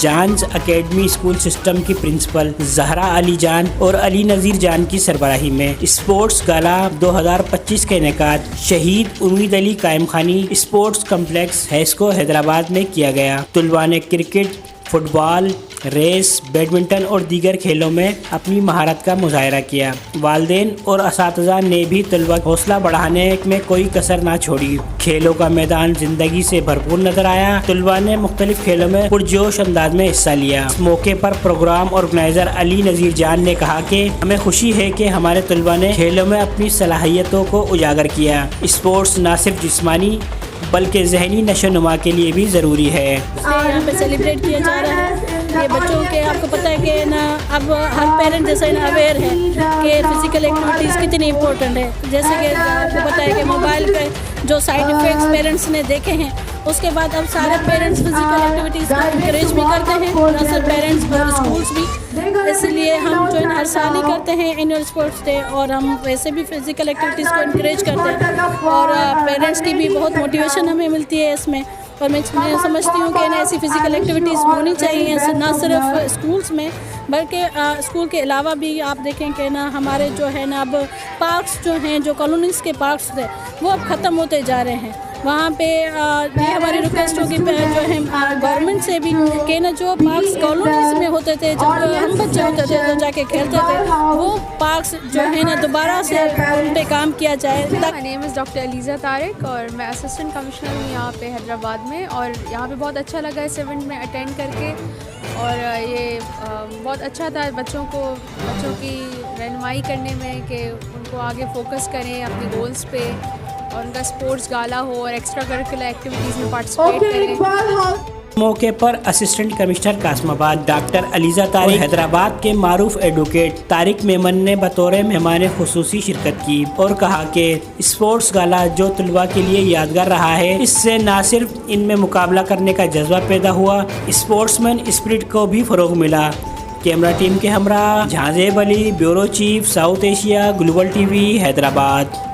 جانز academy school system کی principal Zahra علی جان اور علی نذیر جان کی سربراہی میں اسپورٹس گالا 2025 کا انعقاد شہید امید علی قائم خانی اسپورٹس کمپلیکس ہیسکو حیدرآباد میں کیا گیا۔ طلباء نے کرکٹ، فٹ بال، ریس، بیڈمنٹن اور دیگر کھیلوں میں اپنی مہارت کا مظاہرہ کیا۔ والدین اور اساتذہ نے بھی طلباء کا حوصلہ بڑھانے میں کوئی کسر نہ چھوڑی۔ کھیلوں کا میدان زندگی سے بھرپور نظر آیا۔ طلباء نے مختلف کھیلوں میں پرجوش انداز میں حصہ لیا۔ اس موقع پر پروگرام آرگنائزر علی نذیر جان نے کہا کہ ہمیں خوشی ہے کہ ہمارے طلباء نے کھیلوں میں اپنی صلاحیتوں کو اجاگر کیا۔ اسپورٹس نہ صرف جسمانی بلکہ ذہنی نشو و نما کے لیے بھی ضروری ہے۔ یہاں پہ سیلیبریٹ کیا جا رہا ہے یہ بچوں کے، آپ کو پتہ ہے کہ نا اب ہر پیرنٹ جیسا اویئر ہے کہ فزیکل ایکٹیویٹیز کتنی امپورٹنٹ ہے۔ جیسے کہ آپ کو پتہ ہے کہ موبائل پہ جو سائیڈ افیکٹس پیرنٹس نے دیکھے ہیں، اس کے بعد اب سارے پیرنٹس فزیکل ایکٹیویٹیز کو انکریج بھی کرتے ہیں، نہ صرف پیرنٹس اور اسکولس بھی۔ اس لیے ہم جو ہے ہر سال ہی کرتے ہیں اینول اسپورٹس ڈے، اور ہم ویسے بھی فزیکل ایکٹیویٹیز کو انکریج کرتے ہیں، اور پیرنٹس کی بھی بہت موٹیویشن ہمیں ملتی ہے اس میں۔ اور میں سمجھتی ہوں کہ ایسی فزیکل ایکٹیویٹیز ہونی چاہیے، نہ صرف اسکولس میں بلکہ اسکول کے علاوہ بھی۔ آپ دیکھیں کہ نا ہمارے جو ہے نا اب پارکس جو ہیں، جو کالونیز کے پارکس تھے، وہ اب ختم ہوتے جا رہے ہیں۔ وہاں پہ یہ ہماری ریکویسٹ ہوگی جو ہے گورنمنٹ سے بھی کہ نا جو پارکس کالونیز میں ہوتے تھے، جب ہم بچے ہوتے تھے تو جا کے کھیلتے تھے، وہ پارکس جو ہے نا دوبارہ سے ان پہ کام کیا جائے۔ My name is Dr. Aliza Tariq اور میں اسسٹنٹ کمشنر ہوں یہاں پہ حیدرآباد میں، اور یہاں پہ بہت اچھا لگا اس ایونٹ میں اٹینڈ کر کے، اور یہ بہت اچھا تھا بچوں کی رہنمائی کرنے میں کہ ان کو آگے فوکس کریں اپنی گولز پہ، اور ان کا اسپورٹس گالا ہو اور ایکسٹرا کریکولر ایکٹیویٹیز میں پارٹیسپیٹ کریں۔ موقع پر اسسٹنٹ کمشنر قاسم آباد ڈاکٹر علیزہ طارق، حیدرآباد کے معروف ایڈوکیٹ طارق میمن نے بطور مہمان خصوصی شرکت کی اور کہا کہ اسپورٹس گالا جو طلباء کے لیے یادگار رہا ہے، اس سے نہ صرف ان میں مقابلہ کرنے کا جذبہ پیدا ہوا، اسپورٹس مین اسپرٹ کو بھی فروغ ملا۔ کیمرہ ٹیم کے ہمراہ Jahanzeb Ali, bureau chief, South Asia, global T V, Hyderabad.